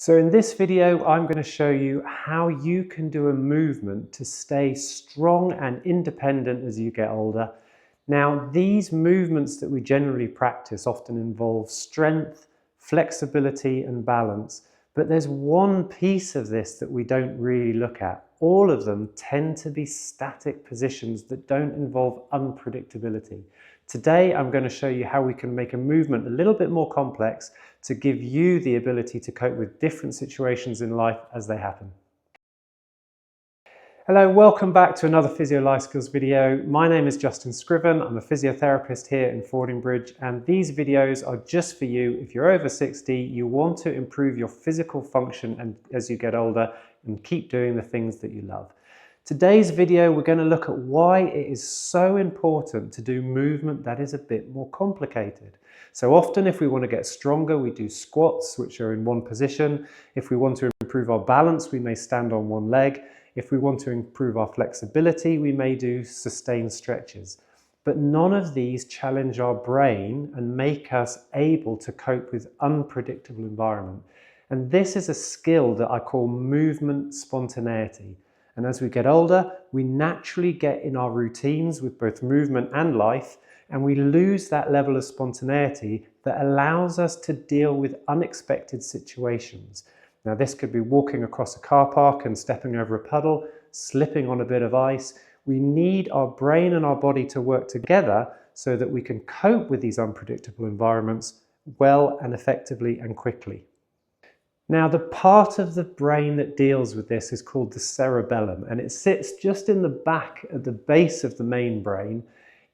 So in this video, I'm going to show you how you can do a movement to stay strong and independent as you get older. Now, these movements that we generally practice often involve strength, flexibility, and balance. But there's one piece of this that we don't really look at. All of them tend to be static positions that don't involve unpredictability. Today, I'm going to show you how we can make a movement a little bit more complex to give you the ability to cope with different situations in life as they happen. Hello, welcome back to another Physio Life Skills video. My name is Justin Scriven. I'm a physiotherapist here in Fordingbridge, and these videos are just for you if you're over 60, you want to improve your physical function and as you get older and keep doing the things that you love. Today's video, we're going to look at why it is so important to do movement that is a bit more complicated. So often if we want to get stronger, we do squats, which are in one position. If we want to improve our balance, we may stand on one leg. If we want to improve our flexibility, we may do sustained stretches. But none of these challenge our brain and make us able to cope with unpredictable environment. And this is a skill that I call movement spontaneity. And as we get older, we naturally get in our routines with both movement and life, and we lose that level of spontaneity that allows us to deal with unexpected situations. Now, this could be walking across a car park and stepping over a puddle, slipping on a bit of ice. We need our brain and our body to work together so that we can cope with these unpredictable environments well and effectively and quickly. Now, the part of the brain that deals with this is called the cerebellum, and it sits just in the back at the base of the main brain.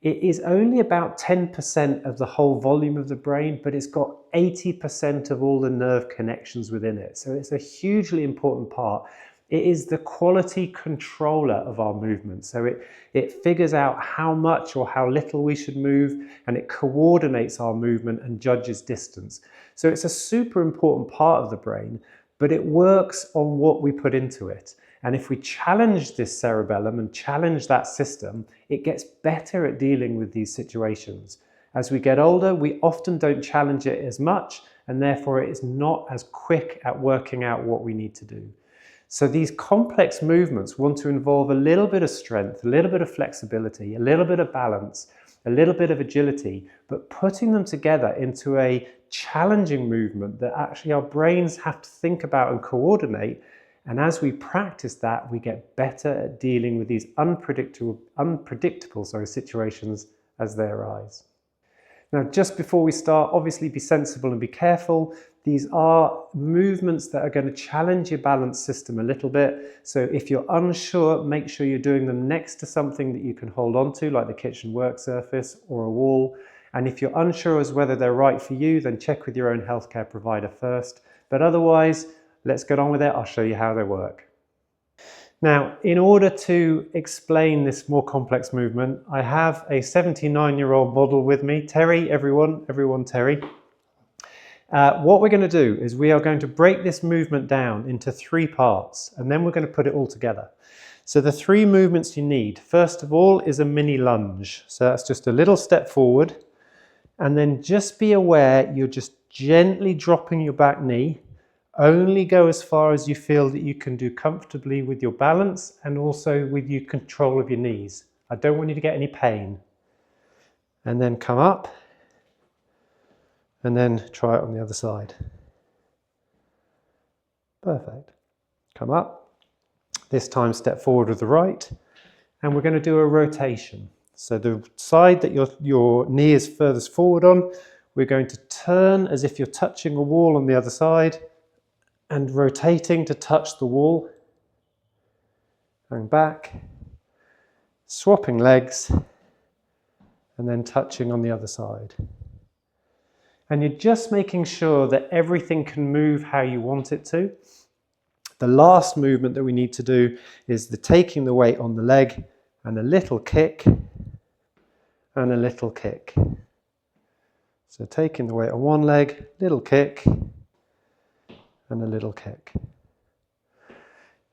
It is only about 10% of the whole volume of the brain, but it's got 80% of all the nerve connections within it. So it's a hugely important part. It is the quality controller of our movement. So it figures out how much or how little we should move, and it coordinates our movement and judges distance. So it's a super important part of the brain, but it works on what we put into it. And if we challenge this cerebellum and challenge that system, it gets better at dealing with these situations. As we get older, we often don't challenge it as much, and therefore it is not as quick at working out what we need to do. So these complex movements want to involve a little bit of strength, a little bit of flexibility, a little bit of balance, a little bit of agility, but putting them together into a challenging movement that actually our brains have to think about and coordinate. And as we practice that, we get better at dealing with these unpredictable situations as they arise. Now, just before we start, obviously be sensible and be careful. These are movements that are going to challenge your balance system a little bit. So if you're unsure, make sure you're doing them next to something that you can hold on to, like the kitchen work surface or a wall. And if you're unsure as whether they're right for you, then check with your own healthcare provider first. But otherwise, let's get on with it. I'll show you how they work. Now, in order to explain this more complex movement, I have a 79-year-old model with me. Terry, everyone Terry. What we're going to do is we are going to break this movement down into 3 parts, and then we're going to put it all together. So the 3 movements you need, first of all, is a mini lunge. So that's just a little step forward, and then just be aware you're just gently dropping your back knee. Only go as far as you feel that you can do comfortably with your balance and also with your control of your knees. I don't want you to get any pain. And then come up, and then try it on the other side. Perfect. Come up. This time step forward with the right, and we're going to do a rotation. So the side that your knee is furthest forward on, we're going to turn as if you're touching a wall on the other side, and rotating to touch the wall, and back, swapping legs, and then touching on the other side. And you're just making sure that everything can move how you want it to. The last movement that we need to do is the taking the weight on the leg, and a little kick, and a little kick. So taking the weight on one leg, little kick, and a little kick.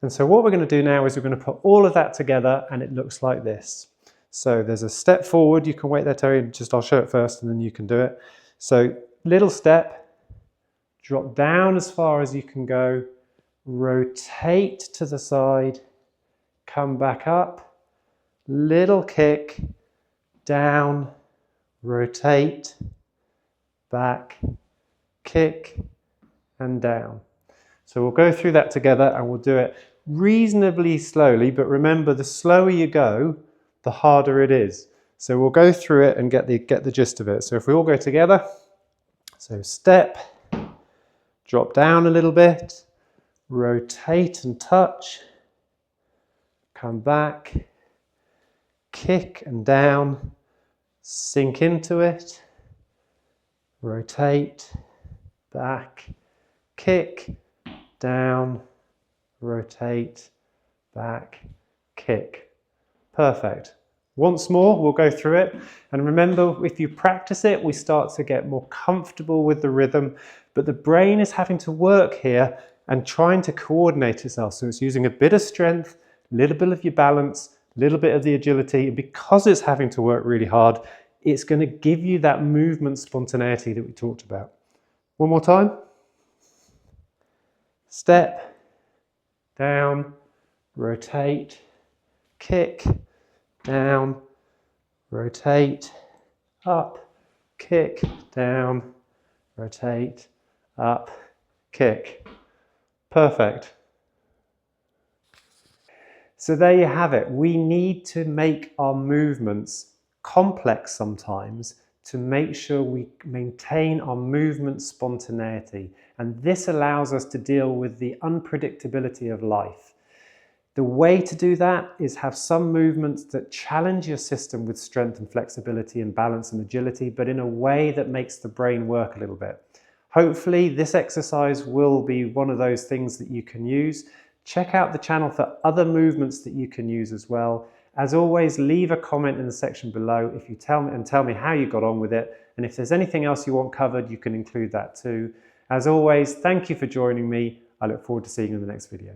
And so what we're going to do now is we're going to put all of that together, and it looks like this. So there's a step forward. You can wait there, Terry, I'll show it first and then you can do it. So little step, drop down as far as you can go, rotate to the side, come back up, little kick, down, rotate, back, kick, and down. So we'll go through that together and we'll do it reasonably slowly, but remember, the slower you go, the harder it is. So we'll go through it and get the gist of it. So if we all go together, so step, drop down a little bit, rotate and touch, come back, kick and down, sink into it, rotate, back, kick, down, rotate, back, kick. Perfect. Once more, we'll go through it. And remember, if you practice it, we start to get more comfortable with the rhythm, but the brain is having to work here and trying to coordinate itself. So it's using a bit of strength, a little bit of your balance, a little bit of the agility. And because it's having to work really hard, it's going to give you that movement spontaneity that we talked about. One more time. Step, down, rotate, kick, down, rotate, up, kick, down, rotate, up, kick. Perfect. So there you have it. We need to make our movements complex sometimes to make sure we maintain our movement spontaneity. And this allows us to deal with the unpredictability of life. The way to do that is have some movements that challenge your system with strength and flexibility and balance and agility, but in a way that makes the brain work a little bit. Hopefully this exercise will be one of those things that you can use. Check out the channel for other movements that you can use as well. As always, leave a comment in the section below if you tell me how you got on with it. And if there's anything else you want covered, you can include that too. As always, thank you for joining me. I look forward to seeing you in the next video.